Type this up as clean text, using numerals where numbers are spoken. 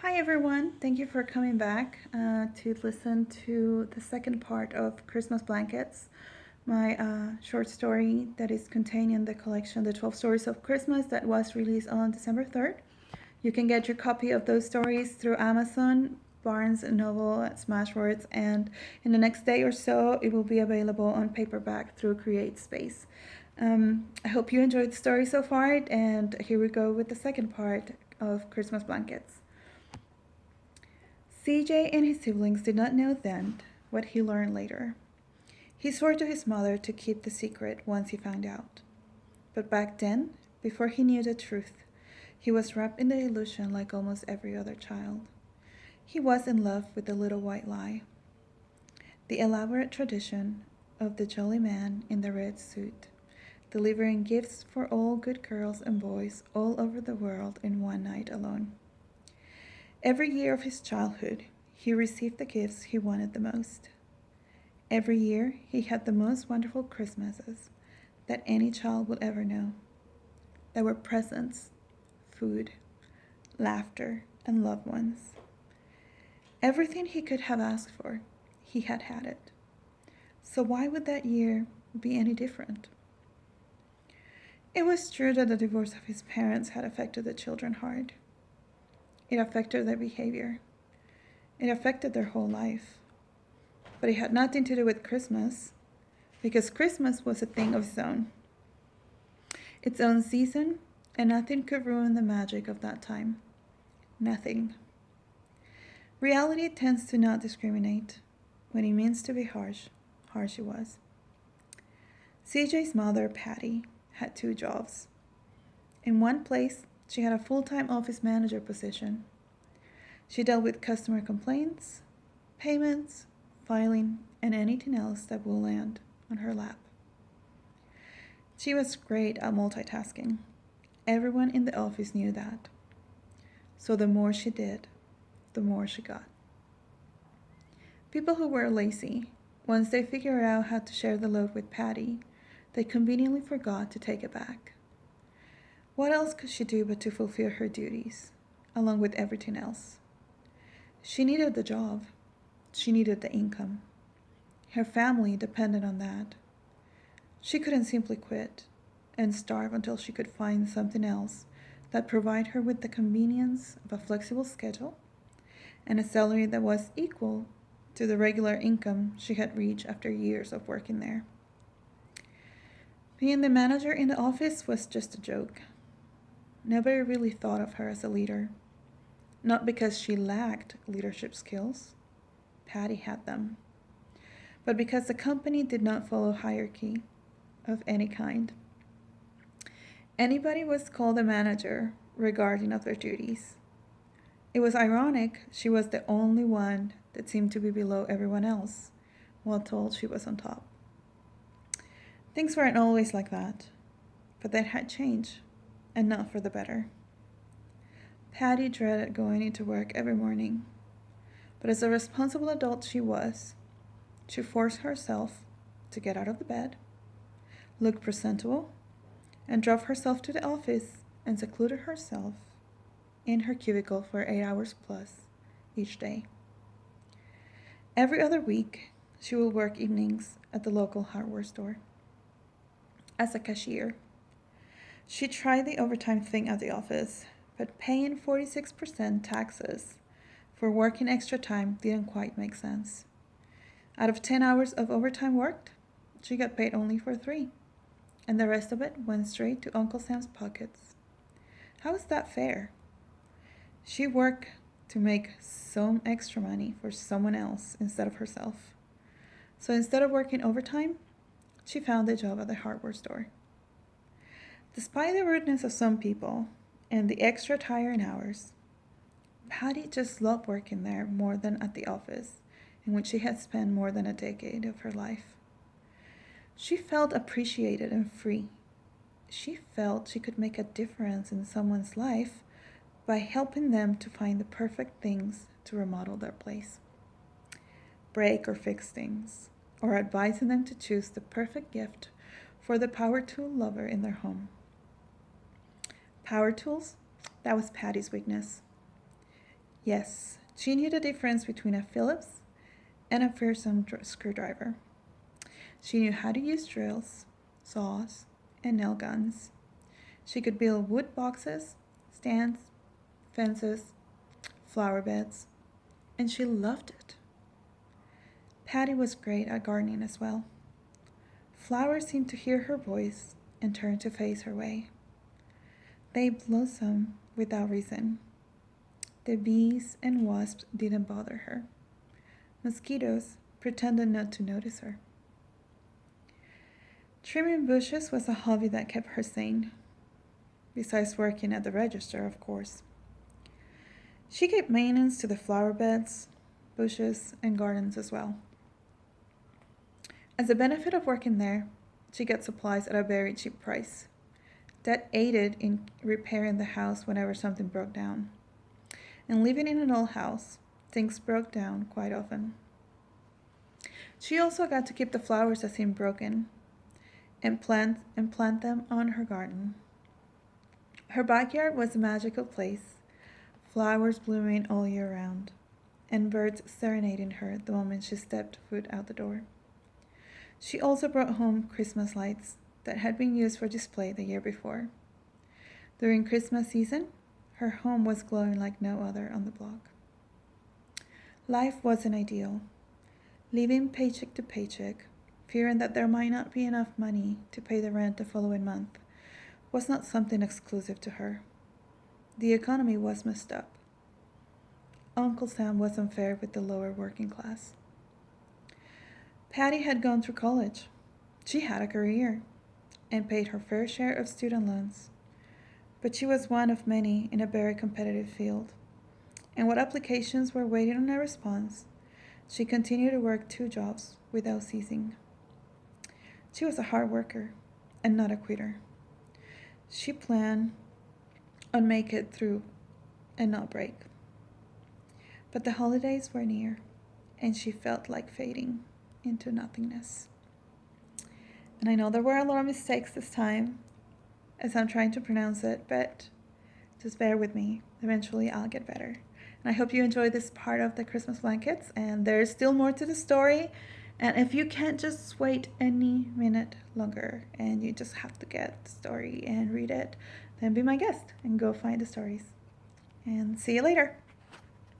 Hi everyone, thank you for coming back to listen to the second part of Christmas Blankets, my short story that is contained in the collection The 12 Stories of Christmas that was released on December 3rd. You can get your copy of those stories through Amazon, Barnes& and Noble, Smashwords, and in the next day or so it will be available on paperback through CreateSpace. I hope you enjoyed the story so far, and here we go with the second part of Christmas Blankets. CJ and his siblings did not know then what he learned later. He swore to his mother to keep the secret once he found out. But back then, before he knew the truth, he was wrapped in the illusion like almost every other child. He was in love with the little white lie, the elaborate tradition of the jolly man in the red suit, delivering gifts for all good girls and boys all over the world in one night alone. Every year of his childhood, he received the gifts he wanted the most. Every year, he had the most wonderful Christmases that any child would ever know. There were presents, food, laughter, and loved ones. Everything he could have asked for, he had had it. So why would that year be any different? It was true that the divorce of his parents had affected the children hard. It affected their behavior. It affected their whole life. But it had nothing to do with Christmas, because Christmas was a thing of its own season, and nothing could ruin the magic of that time. Nothing. Reality tends to not discriminate. When it means to be harsh, harsh it was. CJ's mother, Patty, had two jobs. In one place, she had a full-time office manager position. She dealt with customer complaints, payments, filing, and anything else that will land on her lap. She was great at multitasking. Everyone in the office knew that. So the more she did, the more she got. People who were lazy, once they figured out how to share the load with Patty, they conveniently forgot to take it back. What else could she do but to fulfill her duties, along with everything else? She needed the job. She needed the income. Her family depended on that. She couldn't simply quit and starve until she could find something else that provided her with the convenience of a flexible schedule and a salary that was equal to the regular income she had reached after years of working there. Being the manager in the office was just a joke. Nobody really thought of her as a leader. Not because she lacked leadership skills. Patty had them. But because the company did not follow hierarchy of any kind. Anybody was called a manager regarding of their duties. It was ironic she was the only one that seemed to be below everyone else, while told she was on top. Things weren't always like that, but that had changed, and not for the better. Patty dreaded going into work every morning, but as a responsible adult she was, she forced herself to get out of the bed, look presentable, and drove herself to the office and secluded herself in her cubicle for 8 hours plus each day. Every other week, she would work evenings at the local hardware store as a cashier. She tried the overtime thing at the office, but paying 46% taxes for working extra time didn't quite make sense. Out of 10 hours of overtime worked, she got paid only for 3, and the rest of it went straight to Uncle Sam's pockets. How is that fair? She worked to make some extra money for someone else instead of herself. So instead of working overtime, she found a job at the hardware store. Despite the rudeness of some people and the extra tiring hours, Patty just loved working there more than at the office, in which she had spent more than a decade of her life. She felt appreciated and free. She felt she could make a difference in someone's life by helping them to find the perfect things to remodel their place, break or fix things, or advising them to choose the perfect gift for the power tool lover in their home. Power tools? That was Patty's weakness. Yes, she knew the difference between a Phillips and a Pearson screwdriver. She knew how to use drills, saws, and nail guns. She could build wood boxes, stands, fences, flower beds, and she loved it. Patty was great at gardening as well. Flowers seemed to hear her voice and turn to face her way. They blossomed without reason. The bees and wasps didn't bother her. Mosquitoes pretended not to notice her. Trimming bushes was a hobby that kept her sane, besides working at the register, of course. She gave maintenance to the flower beds, bushes, and gardens as well. As a benefit of working there, she got supplies at a very cheap price. That aided in repairing the house whenever something broke down. And living in an old house, things broke down quite often. She also got to keep the flowers that seemed broken and plant them on her garden. Her backyard was a magical place, flowers blooming all year round, and birds serenading her the moment she stepped foot out the door. She also brought home Christmas lights that had been used for display the year before. During Christmas season, her home was glowing like no other on the block. Life wasn't ideal. Living paycheck to paycheck, fearing that there might not be enough money to pay the rent the following month, was not something exclusive to her. The economy was messed up. Uncle Sam was unfair with the lower working class. Patty had gone through college. She had a career and paid her fair share of student loans. But she was one of many in a very competitive field. And what applications were waiting on a response, she continued to work 2 jobs without ceasing. She was a hard worker and not a quitter. She planned on make it through and not break. But the holidays were near, and she felt like fading into nothingness. And I know there were a lot of mistakes this time as I'm trying to pronounce it, but just bear with me. Eventually I'll get better. And I hope you enjoyed this part of the Christmas blankets, and there's still more to the story. And if you can't just wait any minute longer and you just have to get the story and read it, then be my guest and go find the stories. And see you later.